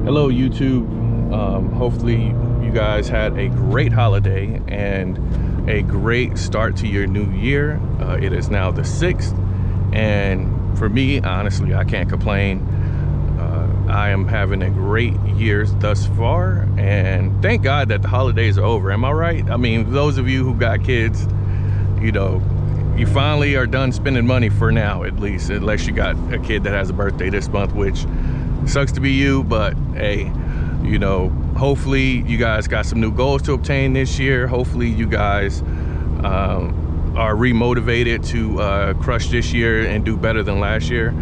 Hello YouTube. Hopefully you guys had a great holiday and a great start to your new year. It is now the 6th, and for me, honestly, I can't complain. I am having a great year thus far, and thank God that the holidays are over. Am I right? I mean, those of you who got kids, you know, you finally are done spending money for now, at least, unless you got a kid that has a birthday this month, which sucks to be you. But hey, you know, hopefully you guys got some new goals to obtain this year. Hopefully you guys are remotivated to crush this year and do better than last year.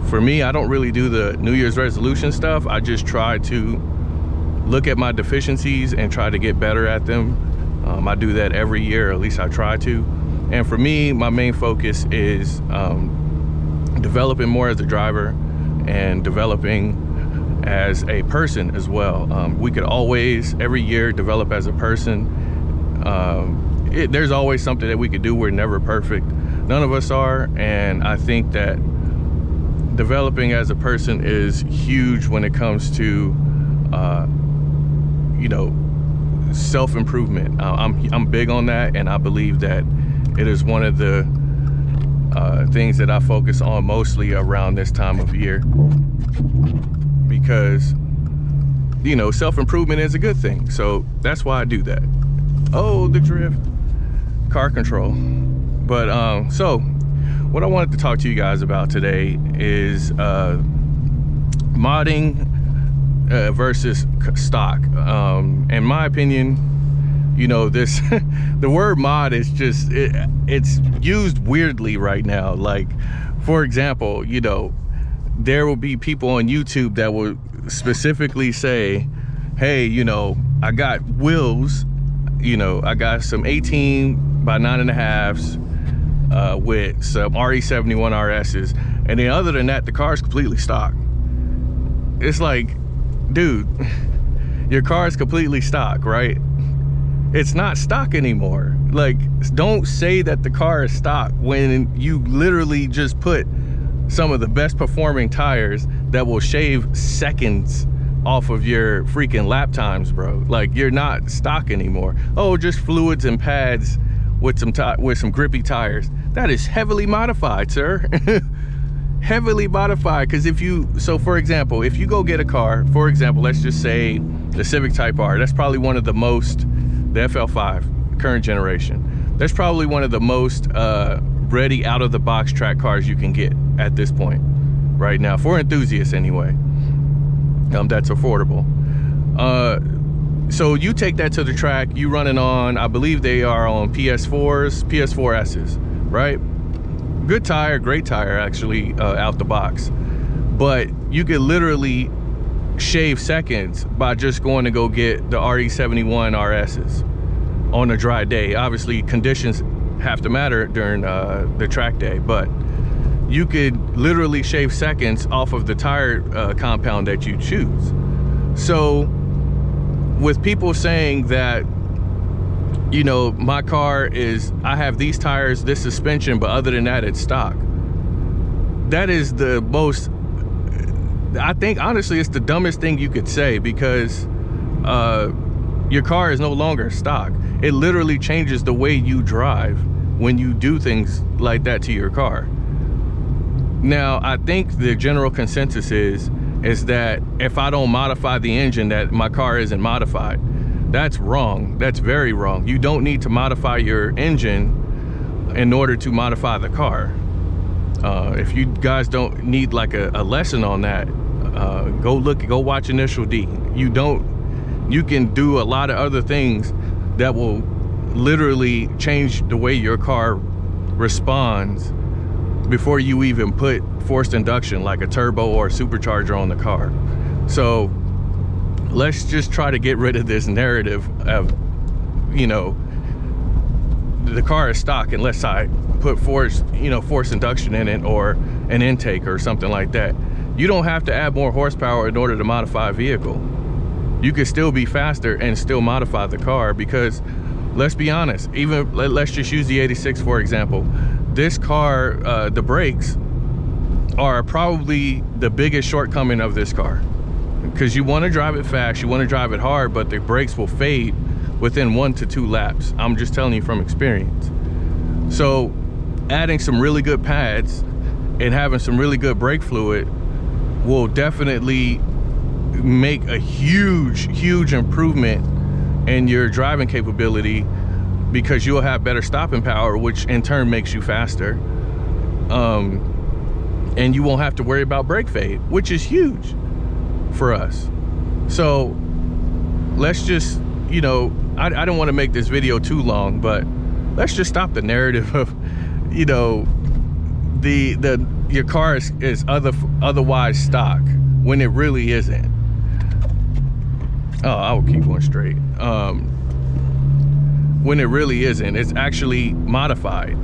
For me, I don't really do the New Year's resolution stuff. I just try to look at my deficiencies and try to get better at them. I do that every year, at least I try to. And for me, my main focus is developing more as a driver and developing as a person as well. We could always, every year, develop as a person. There's always something that we could do. We're never perfect. None of us are. And I think that developing as a person is huge when it comes to, you know, self-improvement. I'm big on that, and I believe that it is one of the things that I focus on mostly around this time of year, because, you know, self-improvement is a good thing. So that's why I do that. Oh, the drift, car control. But so what I wanted to talk to you guys about today is modding versus stock. In my opinion, you know, this the word mod is just it's used weirdly right now. Like, for example, you know, there will be people on YouTube that will specifically say, hey, you know, I got wheels, you know, I got some 18 by 9.5s with some RE71 RSs, and then other than that, the car is completely stock. It's like, dude, your car is completely stock, right? It's not stock anymore. Like, don't say that the car is stock when you literally just put some of the best performing tires that will shave seconds off of your freaking lap times, bro. Like, you're not stock anymore. Oh, just fluids and pads with some grippy tires. That is heavily modified, sir. Heavily modified. Because if you, so for example, if you go get a car, for example, let's just say the Civic Type R, that's probably one of the most, the FL5 current generation, that's probably one of the most ready out of the box track cars you can get at this point right now, for enthusiasts anyway. That's affordable. So you take that to the track, you running on, I believe they are on PS4s, PS4Ss, right? Good tire, great tire actually, out the box. But you could literally shave seconds by just going to go get the RE71 RSs on a dry day. Obviously conditions have to matter during the track day, but you could literally shave seconds off of the tire compound that you choose. So with people saying that, you know, my car is, I have these tires, this suspension, but other than that, it's stock. That is the most, I think, honestly, it's the dumbest thing you could say, because your car is no longer stock. It literally changes the way you drive when you do things like that to your car. Now, I think the general consensus is that if I don't modify the engine, that my car isn't modified. That's wrong. That's very wrong. You don't need to modify your engine in order to modify the car. If you guys don't need like a lesson on that, go watch Initial D. You can do a lot of other things that will literally change the way your car responds before you even put forced induction like a turbo or a supercharger on the car. So let's just try to get rid of this narrative of, you know, the car is stock unless I put forced induction in it, or an intake or something like that. You don't have to add more horsepower in order to modify a vehicle. You could still be faster and still modify the car, because let's be honest, even let's just use the 86 for example. This car, the brakes are probably the biggest shortcoming of this car. because you want to drive it fast, you want to drive it hard, but the brakes will fade within 1 to 2 laps. I'm just telling you from experience. So adding some really good pads and having some really good brake fluid will definitely make a huge improvement in your driving capability, because you'll have better stopping power, which in turn makes you faster. And you won't have to worry about brake fade, which is huge for us. So let's just, you know, I don't want to make this video too long, but let's just stop the narrative of, you know, your car is otherwise stock when it really isn't. Oh, I will keep going straight. When it really isn't, it's actually modified.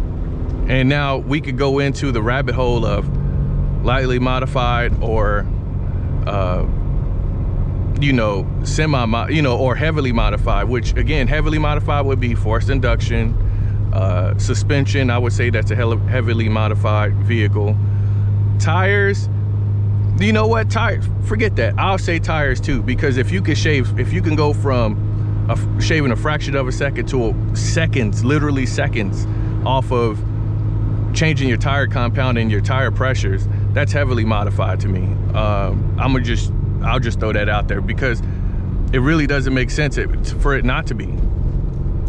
And now we could go into the rabbit hole of lightly modified, or you know, or heavily modified, which again, heavily modified would be forced induction, suspension. I would say that's a heavily modified vehicle. Tires, you know what, tires, forget that. I'll say tires too, because if you can go from shaving a fraction of a second to seconds, literally seconds, off of changing your tire compound and your tire pressures, that's heavily modified to me. I'll just throw that out there, because it really doesn't make sense for it not to be.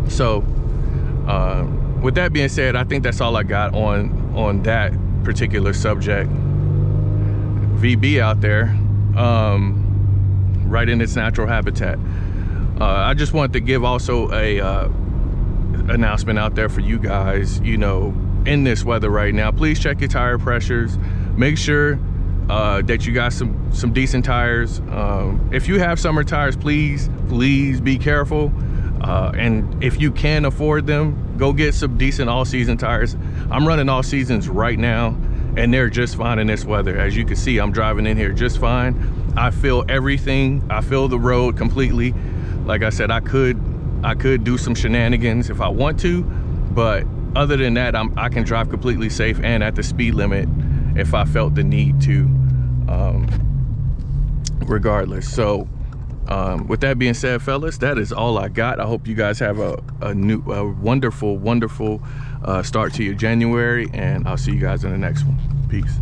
So with that being said, I think that's all I got on that particular subject. VB out there, right in its natural habitat. I just wanted to give also a announcement out there for you guys. You know, in this weather right now, please check your tire pressures. Make sure that you got some decent tires. If you have summer tires, please be careful. And if you can afford them, go get some decent all-season tires. I'm running all seasons right now, and they're just fine in this weather. As you can see, I'm driving in here just fine. I feel everything. I feel the road completely. Like I said, I could do some shenanigans if I want to, but other than that, I can drive completely safe and at the speed limit if I felt the need to, regardless. So with that being said, fellas, that is all I got. I hope you guys have a wonderful start to your January, and I'll see you guys in the next one. Peace.